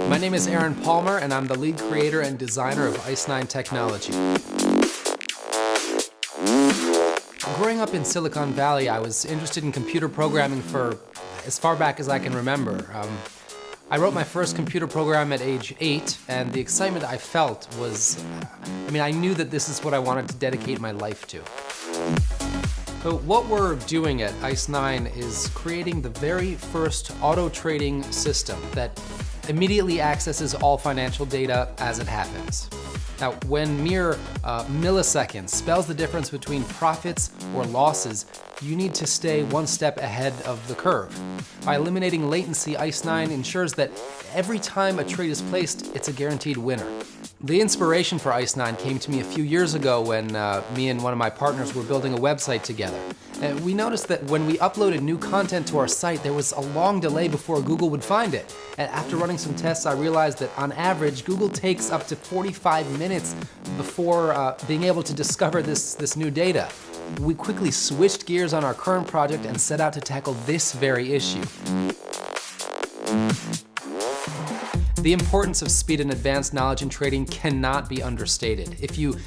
My name is Aaron Palmer, and I'm the lead creator and designer of Ice9 Technology. Growing up in Silicon Valley, I was interested in computer programming for as far back as I can remember. I wrote my first computer program at age 8, and the excitement I felt was, I knew that this is what I wanted to dedicate my life to. So what we're doing at Ice9 is creating the very first auto trading system that immediately accesses all financial data as it happens. Now, when mere milliseconds spells the difference between profits or losses, you need to stay one step ahead of the curve. By eliminating latency, Ice9 ensures that every time a trade is placed, it's a guaranteed winner. The inspiration for Ice9 came to me a few years ago when me and one of my partners were building a website together. And we noticed that when we uploaded new content to our site, there was a long delay before Google would find it. And after running some tests, I realized that on average, Google takes up to 45 minutes before being able to discover this new data. We quickly switched gears on our current project and set out to tackle this very issue. The importance of speed and advanced knowledge in trading cannot be understated. If you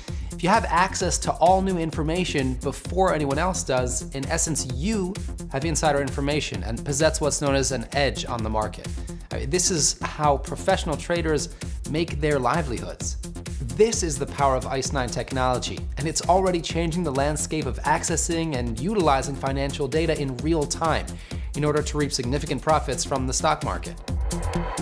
have access to all new information before anyone else does, in essence, you have insider information and possess what's known as an edge on the market. This is how professional traders make their livelihoods. This is the power of Ice9 technology, and it's already changing the landscape of accessing and utilizing financial data in real time in order to reap significant profits from the stock market.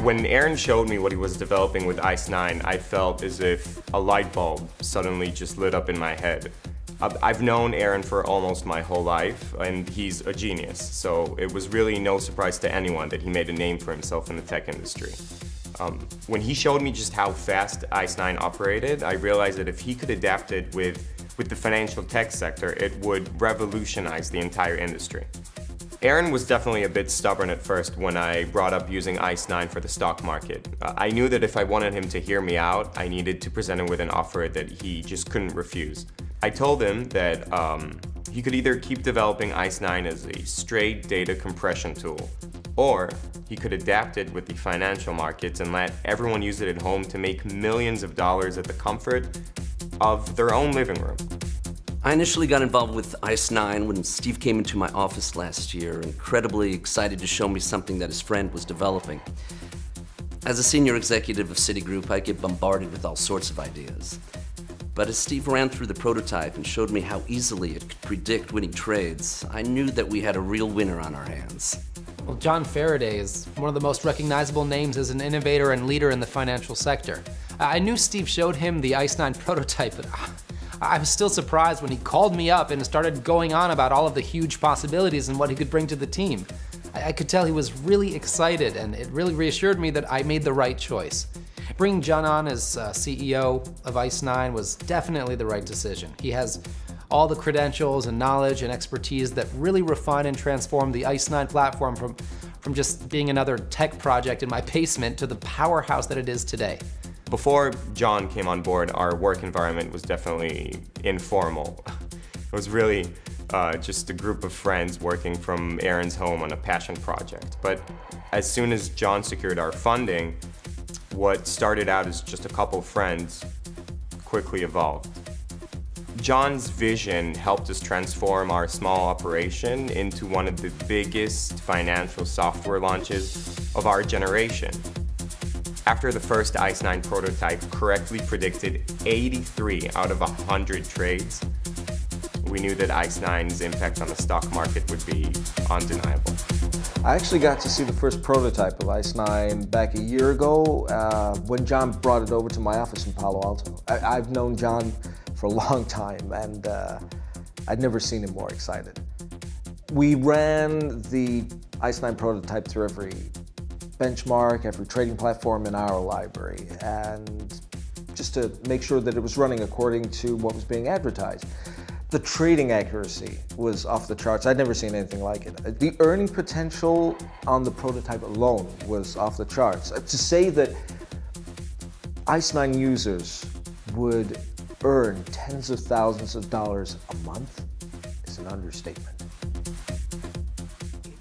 When Aaron showed me what he was developing with Ice9, I felt as if a light bulb suddenly just lit up in my head. I've known Aaron for almost my whole life, and he's a genius, so it was really no surprise to anyone that he made a name for himself in the tech industry. When he showed me just how fast Ice9 operated, I realized that if he could adapt it with the financial tech sector, it would revolutionize the entire industry. Aaron was definitely a bit stubborn at first when I brought up using Ice9 for the stock market. I knew that if I wanted him to hear me out, I needed to present him with an offer that he just couldn't refuse. I told him that he could either keep developing Ice9 as a straight data compression tool, or he could adapt it with the financial markets and let everyone use it at home to make millions of dollars at the comfort of their own living room. I initially got involved with Ice9 when Steve came into my office last year, incredibly excited to show me something that his friend was developing. As a senior executive of Citigroup, I get bombarded with all sorts of ideas. But as Steve ran through the prototype and showed me how easily it could predict winning trades, I knew that we had a real winner on our hands. Well, John Faraday is one of the most recognizable names as an innovator and leader in the financial sector. I knew Steve showed him the Ice9 prototype, but I was still surprised when he called me up and started going on about all of the huge possibilities and what he could bring to the team. I could tell he was really excited, and it really reassured me that I made the right choice. Bringing John on as CEO of Ice9 was definitely the right decision. He has all the credentials and knowledge and expertise that really refine and transform the Ice9 platform from just being another tech project in my basement to the powerhouse that it is today. Before John came on board, our work environment was definitely informal. It was really just a group of friends working from Aaron's home on a passion project. But as soon as John secured our funding, what started out as just a couple of friends quickly evolved. John's vision helped us transform our small operation into one of the biggest financial software launches of our generation. After the first Ice9 prototype correctly predicted 83 out of 100 trades, we knew that Ice9's impact on the stock market would be undeniable. I actually got to see the first prototype of Ice9 back a year ago when John brought it over to my office in Palo Alto. I've known John for a long time, and I'd never seen him more excited. We ran the Ice9 prototype through every benchmark, every trading platform in our library, and just to make sure that it was running according to what was being advertised. The trading accuracy was off the charts. I'd never seen anything like it. The earning potential on the prototype alone was off the charts. To say that Ice9 users would earn tens of thousands of dollars a month is an understatement.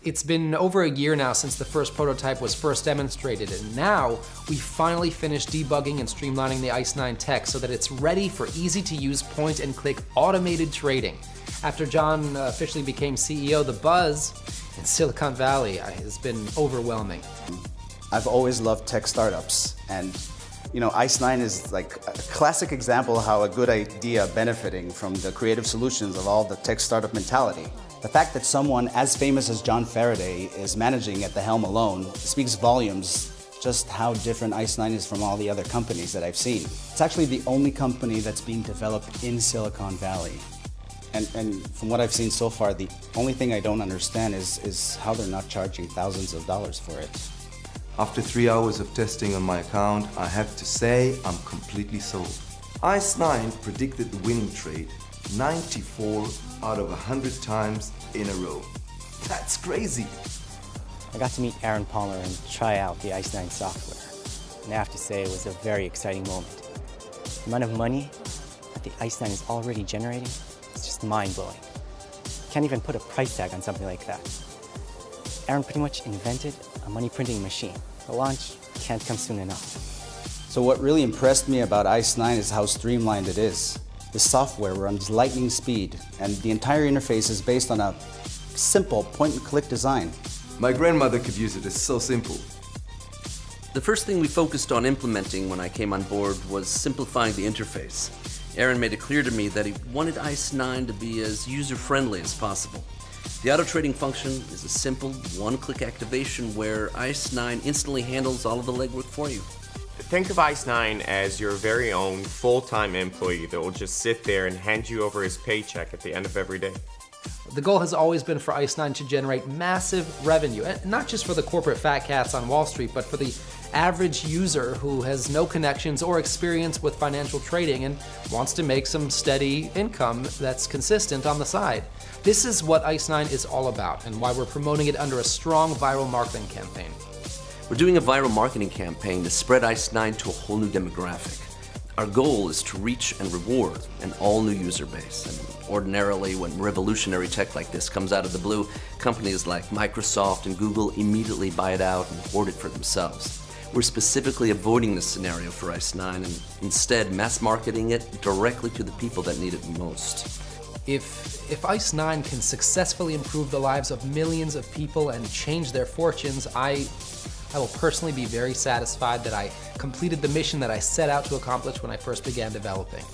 It's been over a year now since the first prototype was first demonstrated, and now we finally finished debugging and streamlining the Ice 9 tech so that it's ready for easy-to-use point-and-click automated trading. After John officially became CEO, the buzz in Silicon Valley has been overwhelming. I've always loved tech startups, and Ice 9 is like a classic example of how a good idea benefiting from the creative solutions of all the tech startup mentality. The fact that someone as famous as John Faraday is managing at the helm alone speaks volumes just how different Ice 9 is from all the other companies that I've seen. It's actually the only company that's being developed in Silicon Valley. And from what I've seen so far, the only thing I don't understand is how they're not charging thousands of dollars for it. After 3 hours of testing on my account, I have to say I'm completely sold. Ice 9 predicted the winning trade 94 out of 100 times in a row. That's crazy. I got to meet Aaron Palmer and try out the Ice 9 software. And I have to say it was a very exciting moment. The amount of money that the Ice 9 is already generating is just mind-blowing. Can't even put a price tag on something like that. Aaron pretty much invented a money printing machine. The launch can't come soon enough. So what really impressed me about Ice 9 is how streamlined it is. The software runs lightning speed, and the entire interface is based on a simple point-and-click design. My grandmother could use it, it's so simple. The first thing we focused on implementing when I came on board was simplifying the interface. Aaron made it clear to me that he wanted Ice 9 to be as user-friendly as possible. The auto trading function is a simple one-click activation where Ice 9 instantly handles all of the legwork for you. Think of Ice 9 as your very own full-time employee that will just sit there and hand you over his paycheck at the end of every day. The goal has always been for Ice 9 to generate massive revenue, and not just for the corporate fat cats on Wall Street, but for the average user who has no connections or experience with financial trading and wants to make some steady income that's consistent on the side. This is what Ice 9 is all about and why we're promoting it under a strong viral marketing campaign. We're doing a viral marketing campaign to spread Ice 9 to a whole new demographic. Our goal is to reach and reward an all-new user base. And ordinarily, when revolutionary tech like this comes out of the blue, companies like Microsoft and Google immediately buy it out and hoard it for themselves. We're specifically avoiding this scenario for Ice 9 and instead mass marketing it directly to the people that need it most. If Ice 9 can successfully improve the lives of millions of people and change their fortunes, I will personally be very satisfied that I completed the mission that I set out to accomplish when I first began developing.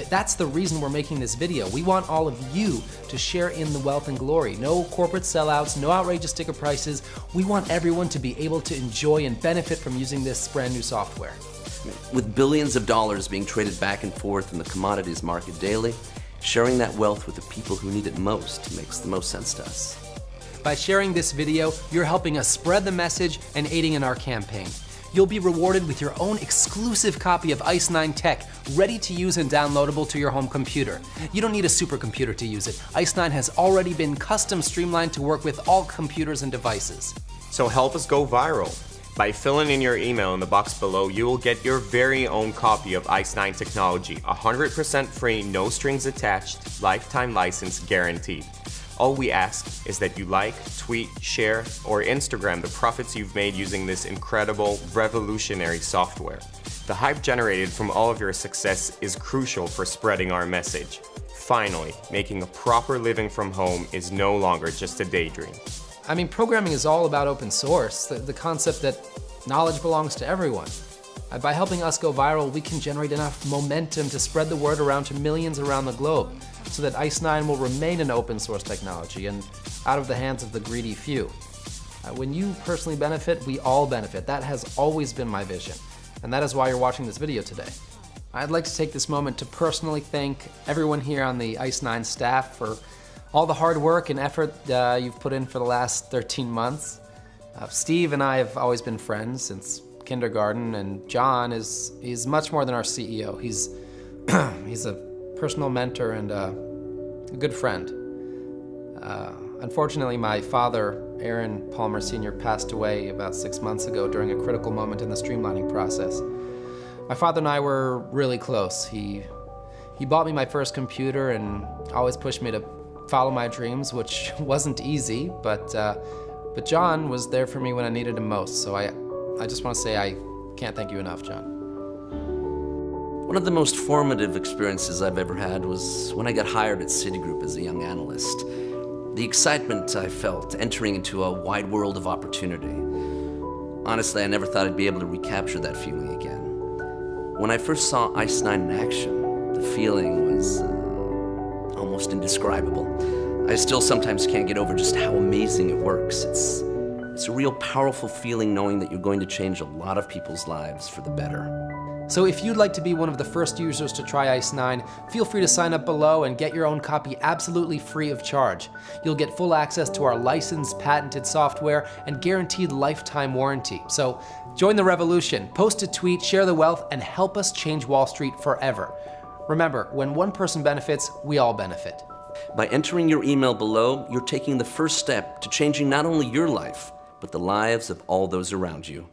That's the reason we're making this video. We want all of you to share in the wealth and glory. No corporate sellouts, no outrageous sticker prices. We want everyone to be able to enjoy and benefit from using this brand new software. With billions of dollars being traded back and forth in the commodities market daily, sharing that wealth with the people who need it most makes the most sense to us. By sharing this video, you're helping us spread the message and aiding in our campaign. You'll be rewarded with your own exclusive copy of Ice 9 Tech, ready to use and downloadable to your home computer. You don't need a supercomputer to use it. Ice 9 has already been custom streamlined to work with all computers and devices. So help us go viral. By filling in your email in the box below, you will get your very own copy of Ice 9 technology, 100% free, no strings attached, lifetime license guaranteed. All we ask is that you like, tweet, share, or Instagram the profits you've made using this incredible, revolutionary software. The hype generated from all of your success is crucial for spreading our message. Finally, making a proper living from home is no longer just a daydream. I mean, programming is all about open source, the concept that knowledge belongs to everyone. By helping us go viral, we can generate enough momentum to spread the word around to millions around the globe, so that Ice 9 will remain an open source technology and out of the hands of the greedy few. When you personally benefit, we all benefit. That has always been my vision, and that is why you're watching this video today. I'd like to take this moment to personally thank everyone here on the Ice 9 staff for all the hard work and effort you've put in for the last 13 months. Steve and I have always been friends since kindergarten, and John is much more than our CEO. He's a personal mentor and a good friend. Unfortunately, my father, Aaron Palmer Sr., passed away about 6 months ago during a critical moment in the streamlining process. My father and I were really close. He He bought me my first computer and always pushed me to follow my dreams, which wasn't easy, but John was there for me when I needed him most, so I just want to say I can't thank you enough, John. One of the most formative experiences I've ever had was when I got hired at Citigroup as a young analyst. The excitement I felt entering into a wide world of opportunity. Honestly, I never thought I'd be able to recapture that feeling again. When I first saw ICE9 in action, the feeling was almost indescribable. I still sometimes can't get over just how amazing it works. It's a real powerful feeling knowing that you're going to change a lot of people's lives for the better. So if you'd like to be one of the first users to try ICE9, feel free to sign up below and get your own copy absolutely free of charge. You'll get full access to our licensed, patented software and guaranteed lifetime warranty. So join the revolution, post a tweet, share the wealth, and help us change Wall Street forever. Remember, when one person benefits, we all benefit. By entering your email below, you're taking the first step to changing not only your life, but the lives of all those around you.